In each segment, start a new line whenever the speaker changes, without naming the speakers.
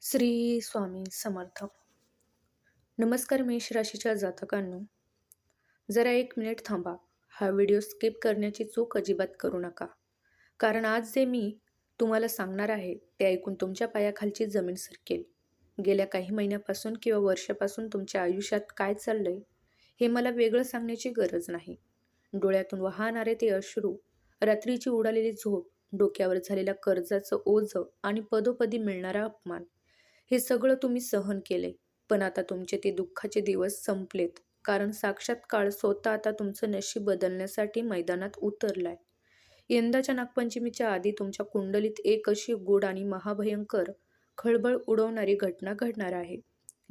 श्री स्वामी समर्थ. नमस्कार मेष राशीच्या जातकांनो, जरा एक मिनिट थांबा. हा व्हिडिओ स्किप करण्याची चूक अजिबात करू नका. कारण आज जे मी तुम्हाला सांगणार आहे ते ऐकून तुमच्या पायाखालची जमीन सरकेल. गेल्या काही महिन्यापासून किंवा वर्षापासून तुमच्या आयुष्यात काय चाललंय हे मला वेगळं सांगण्याची गरज नाही. डोळ्यातून वाहणारे ते अश्रू, रात्रीची उडालेली झोप, डोक्यावर झालेल्या कर्जाचं ओझं आणि पदोपदी मिळणारा अपमान, हे सगळं तुम्ही सहन केले. पण आता तुमचे ते दुःखाचे दिवस संपलेत. कारण साक्षात काळ स्वतः आता तुमचं नशीब बदलण्यासाठी मैदानात उतरलाय. यंदाच्या नागपंचमीच्या आधी तुमच्या कुंडलीत एक अशी गूढ आणि महाभयंकर, खळबळ उडवणारी घटना घडणार आहे,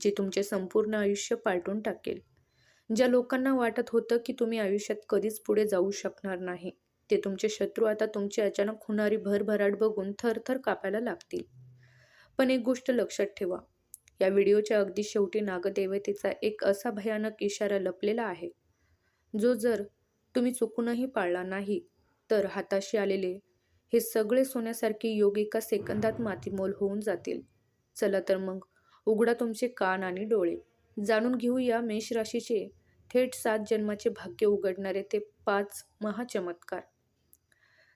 जी तुमचे संपूर्ण आयुष्य पालटून टाकेल. ज्या लोकांना वाटत होतं की तुम्ही आयुष्यात कधीच पुढे जाऊ शकणार नाही, ते तुमचे शत्रू आता तुमची अचानक होणारी भरभराट बघून थरथर कापायला लागतील. पण एक गोष्ट लक्षात ठेवा, या व्हिडिओच्या अगदी शेवटी नागदेवतेचा एक असा भयानक इशारा लपलेला आहे, जो जर तुम्ही चुकूनही पाळला नाही, तर हाताशी आलेले हे सगळे सोन्यासारखे योग एका सेकंदात मातीमोल होऊन जातील. चला तर मग उघडा तुमचे कान आणि डोळे. जाणून घेऊया मेष राशीचे थेट 7 जन्माचे भाग्य उघडणारे ते 5 महाचमत्कार.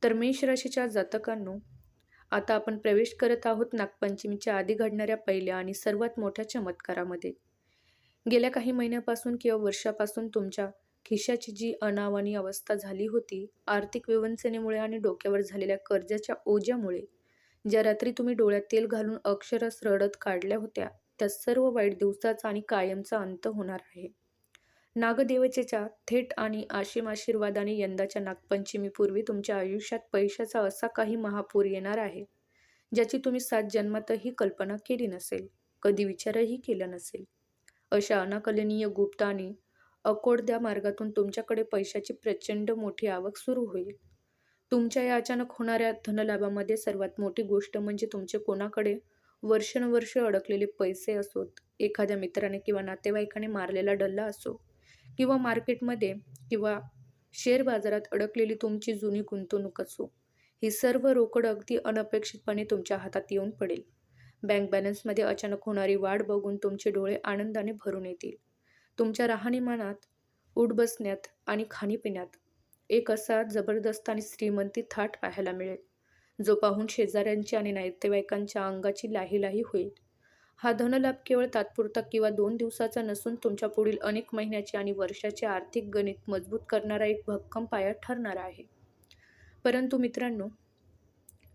तर मेष राशीच्या जातकांनो, आता आपण प्रवेश करत आहोत नागपंचमीच्या आधी घडणाऱ्या पहिल्या आणि सर्वात मोठ्या चमत्कारामध्ये. गेल्या काही महिन्यापासून किंवा वर्षापासून तुमच्या खिशाची जी अनावानी अवस्था झाली होती, आर्थिक विवंचनेमुळे आणि डोक्यावर झालेल्या कर्जाच्या ओझ्यामुळे, ज्या रात्री तुम्ही डोळ्यात तेल घालून अक्षरशः रडत काढल्या होत्या, त्या सर्व वाईट दिवसाचा आणि कायमचा अंत होणार आहे. नागदेवतेच्या थेट आणि असीम आशीर्वादाने यंदाच्या नागपंचमीपूर्वी तुमच्या आयुष्यात पैशाचा असा काही महापूर येणार आहे, ज्याची तुम्ही 7 जन्मातही कल्पना केली नसेल, कधी विचारही केला नसेल. अशा अनाकलनीय, गुप्त आणि अकोडद्या मार्गातून तुमच्याकडे पैशाची प्रचंड मोठी आवक सुरू होईल. तुमच्या या अचानक होणाऱ्या धनलाभामध्ये सर्वात मोठी गोष्ट म्हणजे तुमचे कोणाकडे वर्षानुवर्ष अडकलेले पैसे असोत, एखाद्या मित्राने किंवा नातेवाईकाने मारलेला डल्ला असो, किंवा मार्केटमध्ये किंवा शेअर बाजारात अडकलेली तुमची जुनी गुंतवणूक असो, ही सर्व रोकड अगदी अनपेक्षितपणे तुमच्या हातात येऊन पडेल. बँक बॅलन्समध्ये अचानक होणारी वाढ बघून तुमचे डोळे आनंदाने भरून येतील. तुमच्या राहणीमानात, उठबसण्यात आणि खाणीपिण्यात एक असा जबरदस्त आणि श्रीमंती थाट पाहायला मिळेल, जो पाहून शेजाऱ्यांची आणि नातेवाईकांच्या अंगाची लाहीलाही होईल. हा धनलाभ केवळ तात्पुरता किंवा 2 दिवसाचा नसून तुमच्या पुढील अनेक महिन्याचे आणि वर्षाचे आर्थिक गणित मजबूत करणारा एक भक्कम पाया ठरणार आहे. परंतु मित्रांनो,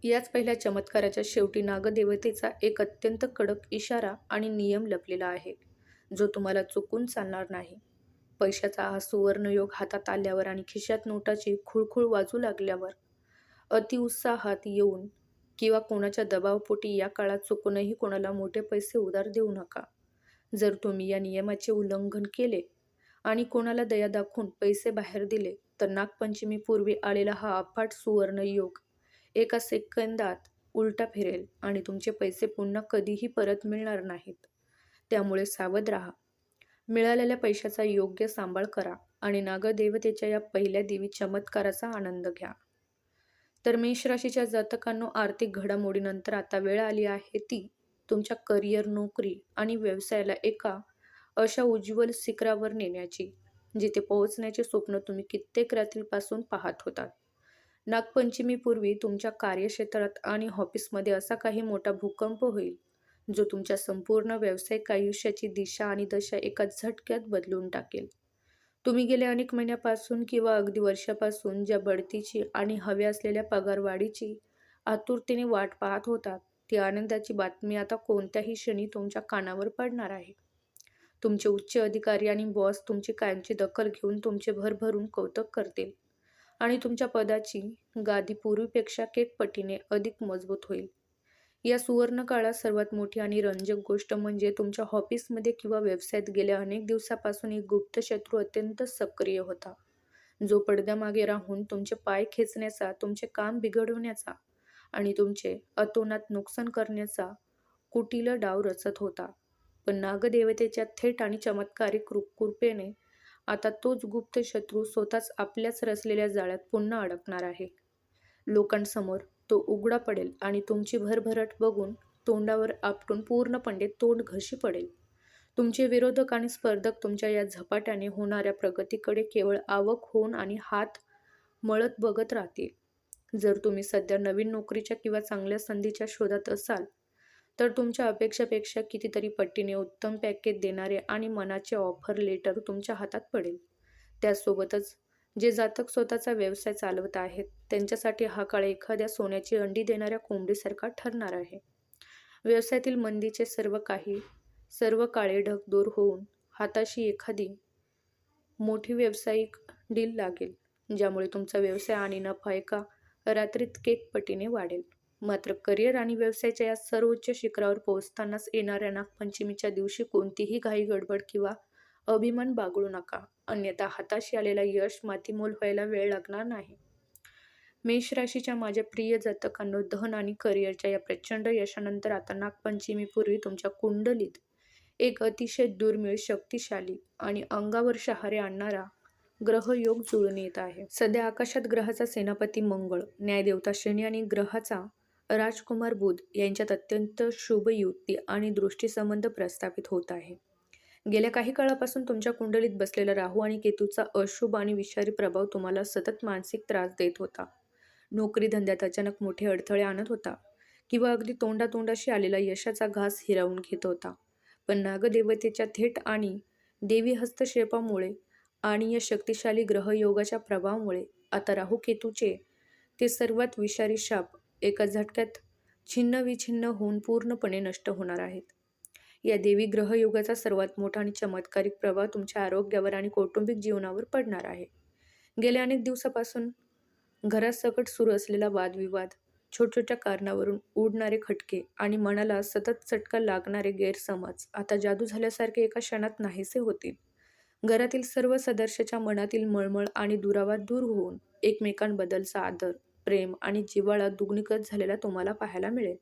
याच पहिल्या चमत्काराच्या शेवटी नागदेवतेचा एक अत्यंत कडक इशारा आणि नियम लपलेला आहे, जो तुम्हाला चुकून चालणार नाही. पैशाचा हा सुवर्णयोग हातात आल्यावर आणि खिशात नोटाची खुळखुळ वाजू लागल्यावर, अतिउत्साहात येऊन किंवा कोणाच्या दबावपोटी या काळात चुकूनही कोणाला मोठे पैसे उधार देऊ नका. जर तुम्ही या नियमाचे उल्लंघन केले आणि कोणाला दया दाखवून पैसे बाहेर दिले, तर नागपंचमीपूर्वी आलेला हा अफाट सुवर्णयोग एका सेकंदात उलटा फिरेल आणि तुमचे पैसे पुन्हा कधीही परत मिळणार नाहीत. त्यामुळे सावध राहा. मिळालेल्या पैशाचा योग्य सांभाळ करा आणि नागदेवतेच्या या पहिल्या देवी चमत्काराचा आनंद घ्या. तर मेष राशीच्या जातकांनो, आर्थिक घडामोडीनंतर आता वेळ आली आहे ती तुमच्या करिअर, नोकरी आणि व्यवसायाला एका अशा उज्ज्वल शिखरावर नेण्याची, जिथे पोहोचण्याचे स्वप्न तुम्ही कित्येक रात्रीपासून पाहत होतात. नागपंचमीपूर्वी तुमच्या कार्यक्षेत्रात आणि ऑफिसमध्ये असा काही मोठा भूकंप होईल, जो तुमच्या संपूर्ण व्यावसायिक आयुष्याची दिशा आणि दशा एका झटक्यात बदलून टाकेल. तुम्ही गेल्या अनेक महिन्यापासून किंवा अगदी वर्षापासून ज्या बढतीची आणि हव्या असलेल्या पगारवाढीची आतुरतेने वाट पाहत होतात, ती आनंदाची बातमी आता कोणत्याही क्षणी तुमच्या कानावर पडणार आहे. तुमचे उच्च अधिकारी आणि बॉस तुमची कायमची दखल घेऊन तुमचे भरभरून कौतुक करतील आणि तुमच्या पदाची गादी पूर्वीपेक्षा पटीने अधिक मजबूत होईल. या सुवर्ण काळात सर्वात मोठी आणि रंजक गोष्ट म्हणजे तुमच्या ऑफिसमध्ये किंवा व्यवसायात गेल्या अनेक दिवसापासून एक गुप्त शत्रू अत्यंत सक्रिय होता, जो पडद्यामागे राहून तुमचे पाय खेचण्याचा, तुमचे काम बिघडवण्याचा आणि तुमचे अतोनात नुकसान करण्याचा कुटील डाव रचत होता. पण नागदेवतेच्या थेट आणि चमत्कारिक कृपेने आता तोच गुप्त शत्रू स्वतःच आपल्याच रचलेल्या जाळ्यात पुन्हा अडकणार आहे. लोकांसमोर तो उघडा पडेल आणि तुमची भरभराट बघून तोंडावर आपटून पूर्णपणे तोंड घशी पडेल. तुमचे विरोधक आणि स्पर्धक तुमच्या या झपाट्याने होणाऱ्या प्रगतीकडे केवळ आवाक होऊन आणि हात मळत बघत राहतील. जर तुम्ही सध्या नवीन नोकरीच्या किंवा चांगल्या संधीच्या शोधात असाल, तर तुमच्या अपेक्षेपेक्षा कितीतरी पटीने उत्तम पॅकेज देणारे आणि मनाचे ऑफर लेटर तुमच्या हातात पडेल. त्यासोबतच जे जातक स्वतःचा व्यवसाय चालवत आहेत, त्यांच्यासाठी हा काळ एखाद्या सोन्याची अंडी देणाऱ्या कोंबडीसारखा ठरणार आहे. व्यवसायातील मंदीचे सर्व काळे ढग दूर होऊन हाताशी एखादी मोठी व्यावसायिक डील लागेल, ज्यामुळे तुमचा व्यवसाय आणि नफा एका रात्रीत केक पटीने वाढेल. मात्र करिअर आणि व्यवसायाच्या या सर्वोच्च शिखरावर पोहोचतानाच येणाऱ्या नागपंचमीच्या दिवशी कोणतीही घाई गडबड किंवा अभिमान बाळगू नका, अन्यथा हाताशी आलेला यश मातीमोल व्हायला वेळ लागणार नाही. मेष राशीच्या माझ्या प्रिय जातकांनो, धन आणि करिअरच्या या प्रचंड यशानंतर आता नागपंचमीपूर्वी तुमच्या कुंडलीत एक अतिशय दुर्मिळ, शक्तिशाली आणि अंगावर शहारे आणणारा ग्रहयोग जुळून येत आहे. सध्या आकाशात ग्रहाचा सेनापती मंगळ, न्यायदेवता शनी आणि ग्रहाचा राजकुमार बुध यांच्यात अत्यंत शुभ युती आणि दृष्टीसंबंध प्रस्थापित होत आहे. गेल्या काही काळापासून तुमच्या कुंडलीत बसलेला राहू आणि केतूचा अशुभ आणि विषारी प्रभाव तुम्हाला सतत मानसिक त्रास देत होता. नोकरी धंद्यात अचानक मोठे अडथळे आणत होता किंवा अगदी तोंडातोंडाशी आलेला यशाचा घास हिरावून घेत होता. पण नागदेवतेच्या थेट आणि देवी हस्तक्षेपामुळे आणि या शक्तिशाली ग्रहयोगाच्या प्रभावामुळे आता राहू केतूचे ते सर्वात विषारी शाप एका झटक्यात छिन्नविछिन्न होऊन पूर्णपणे नष्ट होणार आहेत. या देवी ग्रहयोगाचा सर्वात मोठा आणि चमत्कारिक प्रभाव तुमच्या आरोग्यावर आणि कौटुंबिक जीवनावर पडणार आहे. गेल्या अनेक दिवसापासून घरासकट सुरू असलेला वादविवाद, छोट्या कारणावरून उडणारे खटके आणि मनाला सतत चटका लागणारे गैरसमज आता जादू झाल्यासारखे एका क्षणात नाहीसे होतील. घरातील सर्व सदस्याच्या मनातील मळमळ आणि दुरावा दूर होऊन एकमेकांबद्दलचा आदर, प्रेम आणि जिव्हाळा दुग्नीकृत झालेला तुम्हाला पाहायला मिळेल.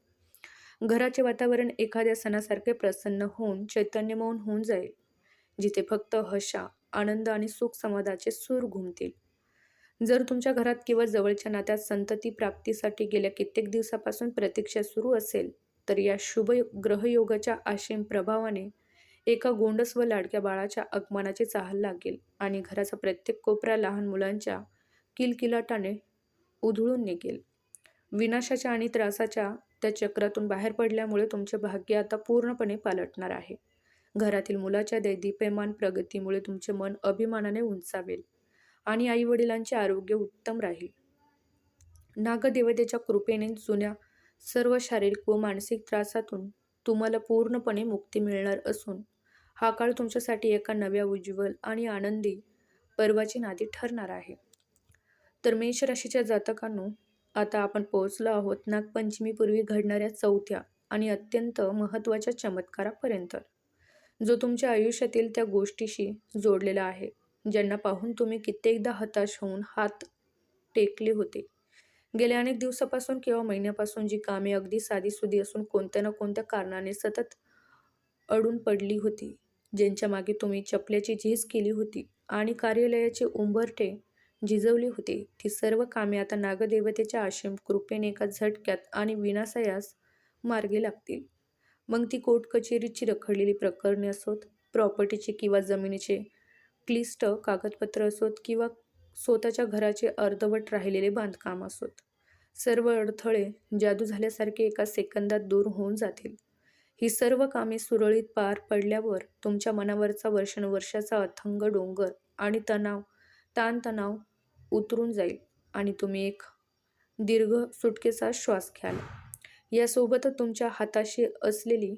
घराचे वातावरण एखाद्या सणासारखे प्रसन्न होऊन चैतन्यमय होऊन जाईल, जिथे फक्त हशा, आनंद आणि सुख समाधानाचे सूर घुमतील. जर तुमच्या घरात किंवा जवळच्या नात्यात संतती प्राप्तीसाठी गेल्या कित्येक दिवसापासून प्रतीक्षा सुरू असेल, तर या शुभ ग्रहयोगाच्या असीम प्रभावाने एका गोंडस व लाडक्या बाळाच्या आगमनाची चाहल लागेल आणि घराचा प्रत्येक कोपरा लहान मुलांच्या किलकिलाटाने उधळून निघेल. विनाशाच्या आणि त्रासाच्या त्या चक्रातून बाहेर पडल्यामुळे तुमचे भाग्य आता पूर्णपणे पालटणार आहे. घरातील मुलाच्या दैदिप्यमान प्रगतीमुळे तुमचे मन अभिमानाने उंचावेल आणि आईवडिलांचे आरोग्य उत्तम राहील. नागदेवतेच्या कृपेने जुन्या सर्व शारीरिक व मानसिक त्रासातून तुम्हाला पूर्णपणे मुक्ती मिळणार असून हा काळ तुमच्यासाठी एका नव्या, उज्ज्वल आणि आनंदी पर्वाची नांदी ठरणार आहे. तर मेष राशीच्या जातकांनो, आता आपण पोहोचलो आहोत नागपंचमीपूर्वी घडणाऱ्या चौथ्या आणि अत्यंत महत्त्वाच्या चमत्कारापर्यंत, जो तुमच्या आयुष्यातील त्या गोष्टीशी जोडलेला आहे ज्यांना पाहून तुम्ही कित्येकदा हताश होऊन हात टेकले होते. गेल्या अनेक दिवसापासून किंवा महिन्यापासून जी कामे अगदी साधीसुधी असून कोणत्या ना कोणत्या कारणाने सतत अडून पडली होती, ज्यांच्या मागे तुम्ही चपल्याची झीज केली होती आणि कार्यालयाचे उंबरठे झिजवले होते, ती सर्व कामे आता नागदेवतेच्या असीम कृपेने एका झटक्यात आणि विनासायास मार्गी लागतील. मग ती कोर्ट कचेरीची रखडलेली प्रकरणे असोत, प्रॉपर्टीचे किंवा जमिनीचे क्लिष्ट कागदपत्र असोत किंवा स्वतःच्या घराचे अर्धवट राहिलेले बांधकाम असोत, सर्व अडथळे जादू झाल्यासारखे एका सेकंदात दूर होऊन जातील. ही सर्व कामे सुरळीत पार पडल्यावर तुमच्या मनावरचा वर्षानुवर्षाचा अथांग डोंगर आणि ताणतणाव उतरून जाईल आणि तुम्ही एक दीर्घ सुटकेचा श्वास घ्याल. यासोबतच तुमच्या हाताशी असलेली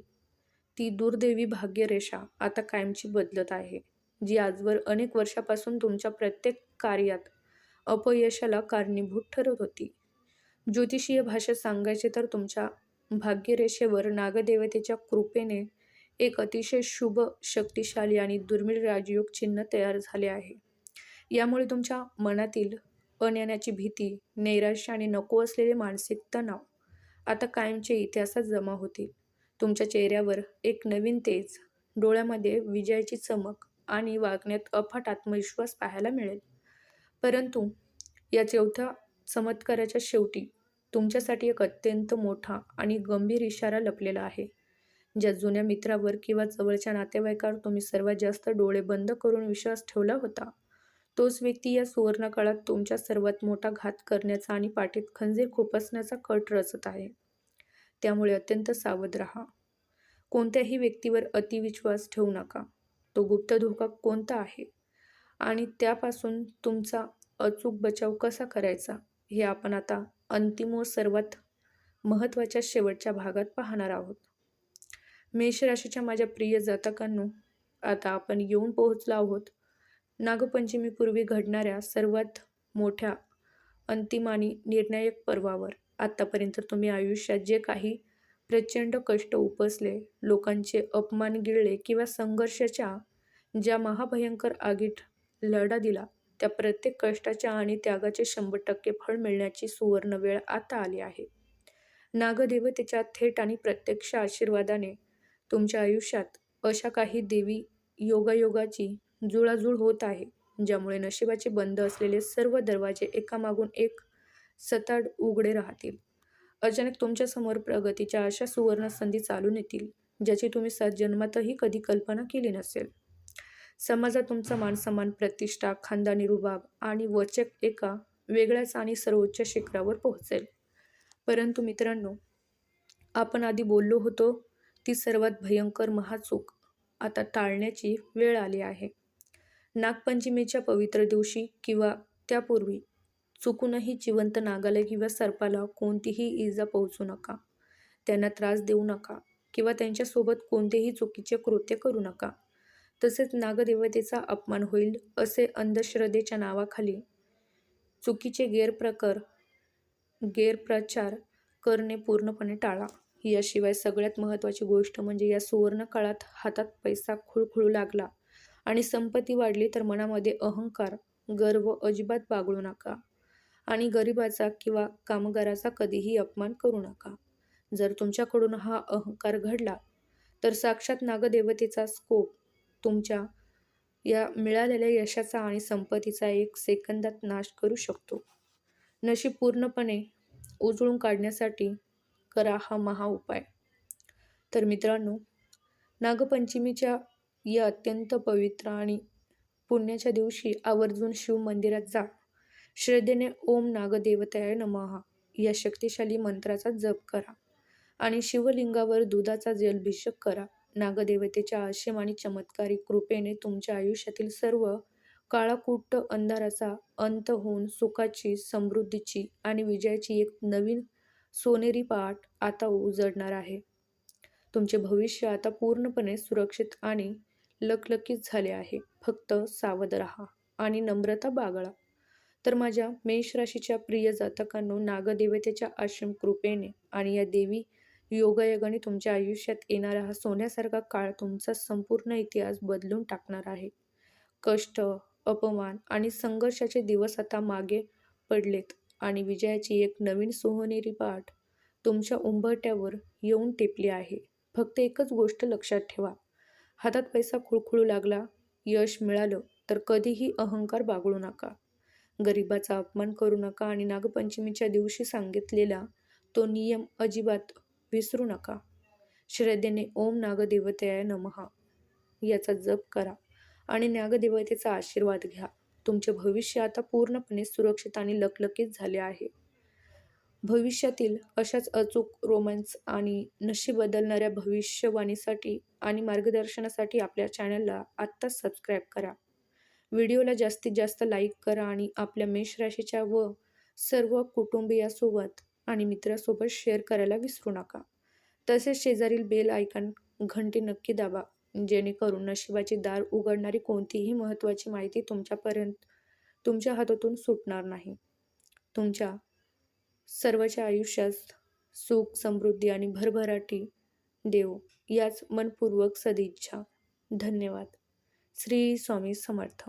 ती दुर्दैवी भाग्यरेषा आता कायमची बदलत आहे, जी आजवर अनेक वर्षापासून तुमच्या प्रत्येक कार्यात अपयशाला कारणीभूत ठरत होती. ज्योतिषीय भाषेत सांगायचे तर तुमच्या भाग्यरेषेवर नागदेवतेच्या कृपेने एक अतिशय शुभ, शक्तिशाली आणि दुर्मिळ राजयोग चिन्ह तयार झाले आहे. यामुळे तुमच्या मनातील अज्ञानाची भीती, नैराश्य आणि नको असलेले मानसिक तणाव आता कायमचे इतिहासात जमा होतील. तुमच्या चेहऱ्यावर एक नवीन तेज, डोळ्यामध्ये विजयाची चमक आणि वागण्यात अफाट आत्मविश्वास पाहायला मिळेल. परंतु या चौथ्या चमत्काराच्या शेवटी तुमच्यासाठी एक अत्यंत मोठा आणि गंभीर इशारा लपलेला आहे. ज्या जुन्या मित्रावर किंवा जवळच्या नातेवाईकावर तुम्ही सर्वात जास्त डोळे बंद करून विश्वास ठेवला होता, तोच व्यक्ती या सुवर्णकाळात तुमच्या सर्वात मोठा घात करण्याचा आणि पाठीत खंजीर खुपसण्याचा कट रचत आहे. त्यामुळे अत्यंत सावध राहा. कोणत्याही व्यक्तीवर अतिविश्वास ठेवू नका. तो गुप्त धोका कोणता आहे आणि त्यापासून तुमचा अचूक बचाव कसा करायचा, हे आपण आता अंतिम व सर्वात महत्त्वाच्या शेवटच्या भागात पाहणार आहोत. मेष राशीच्या माझ्या प्रिय जातकांनो, आता आपण येऊन पोहोचलो आहोत नागपंचमीपूर्वी घडणाऱ्या सर्वात मोठ्या अंतिम आणि निर्णायक पर्वावर. आत्तापर्यंत तुम्ही आयुष्यात जे काही प्रचंड कष्ट उपसले, लोकांचे अपमान गिळले किंवा संघर्षाच्या ज्या महाभयंकर आगीत लढा दिला, त्या प्रत्येक कष्टाच्या आणि त्यागाचे 100% फळ मिळण्याची सुवर्ण वेळ आता आली आहे. नागदेवतेच्या थेट आणि प्रत्यक्ष आशीर्वादाने तुमच्या आयुष्यात अशा काही देवी योगायोगाची जुळाजुळ होत आहे, ज्यामुळे नशिबाचे बंद असलेले सर्व दरवाजे एकामागून एक सताड उघडे राहतील. अचानक तुमच्यासमोर प्रगतीच्या अशा सुवर्ण संधी चालून येतील, ज्याची तुम्ही जन्मातही कधी कल्पना केली नसेल. समाजात तुमचा मानसन्मान, प्रतिष्ठा, खानदानी रुबाब आणि वचक एका वेगळ्याच आणि सर्वोच्च शिखरावर पोहोचेल. परंतु मित्रांनो, आपण आधी बोललो होतो ती सर्वात भयंकर महाचूक आता टाळण्याची वेळ आली आहे. नागपंचमीच्या पवित्र दिवशी किंवा त्यापूर्वी चुकूनही जिवंत नागाला किंवा सर्पाला कोणतीही इजा पोहोचू नका. त्यांना त्रास देऊ नका किंवा त्यांच्यासोबत कोणतेही चुकीचे कृत्य करू नका. तसेच नागदेवतेचा अपमान होईल असे अंधश्रद्धेच्या नावाखाली चुकीचे गैरप्रचार करणे पूर्णपणे टाळा. याशिवाय सगळ्यात महत्त्वाची गोष्ट म्हणजे या सुवर्ण काळात हातात पैसा खुळखुळू लागला आणि संपत्ती वाढली तर मनामध्ये अहंकार, गर्व अजिबात बाळगू नका आणि गरिबाचा किंवा कामगाराचा कधीही अपमान करू नका. जर तुमच्याकडून हा अहंकार घडला तर साक्षात नागदेवतेचा कोप तुमच्या या मिळालेल्या यशाचा आणि संपत्तीचा 1 सेकंदात नाश करू शकतो. नशीब पूर्णपणे उजळून काढण्यासाठी करा हा महाउपाय. तर मित्रांनो, नागपंचमीच्या या अत्यंत पवित्र आणि पुण्याच्या दिवशी आवर्जून शिव मंदिरात जा. श्रद्धेने ओम नागदेवताय नमः या शक्तिशाली मंत्राचा जप करा आणि शिवलिंगावर दुधाचा जलाभिषेक करा. नागदेवतेच्या असीम आणि चमत्कारिक कृपेने तुमच्या आयुष्यातील सर्व काळाकुट्ट अंधाराचा अंत होऊन सुखाची, समृद्धीची आणि विजयाची एक नवीन सोनेरी पाट आता उजळणार आहे. तुमचे भविष्य आता पूर्णपणे सुरक्षित आणि लखलखीत झाले आहे. फक्त सावध राहा आणि नम्रता बाळगा. तर माझ्या मेष राशीच्या प्रिय जातकांनो, नागदेवतेच्या असीम कृपेने आणि या देवी योगायोगाने तुमच्या आयुष्यात येणारा हा सोन्यासारखा काळ तुमचा संपूर्ण इतिहास बदलून टाकणार आहे. कष्ट, अपमान आणि संघर्षाचे दिवस आता मागे पडलेत आणि विजयाची एक नवीन सोनेरी पाट तुमच्या उंबरठ्यावर येऊन टेपली आहे. फक्त एकच गोष्ट लक्षात ठेवा, हातात पैसा खुळखुळू लागला, यश मिळालं तर कधीही अहंकार बाळगू नका, गरिबाचा अपमान करू नका आणि नागपंचमीच्या दिवशी सांगितलेला तो नियम अजिबात विसरू नका. श्रद्धेने ओम नागदेवताय नमः याचा जप करा आणि नागदेवतेचा आशीर्वाद घ्या. तुमचे भविष्य आता पूर्णपणे सुरक्षित आणि लखलखीत झाले आहे. भविष्यातील अशाच अचूक रोमॅन्स आणि नशीब बदलणाऱ्या भविष्यवाणीसाठी आणि मार्गदर्शनासाठी आपल्या चॅनलला आत्ताच सबस्क्राईब करा. व्हिडिओला जास्तीत जास्त लाईक करा आणि आपल्या मेष राशीच्या व सर्व कुटुंबियासोबत आणि मित्रासोबत शेअर करायला विसरू नका. तसेच शेजारील बेल आयकॉन घंटी नक्की दाबा, जेणेकरून नशिबाचे दार उघडणारी कोणतीही महत्त्वाची माहिती तुमच्या हातातून सुटणार नाही. तुमच्या सर्वांच्या आयुष्यात सुख, समृद्धी आणि भरभराटी देव याच मनपूर्वक सदिच्छा. धन्यवाद. श्री स्वामी समर्थ.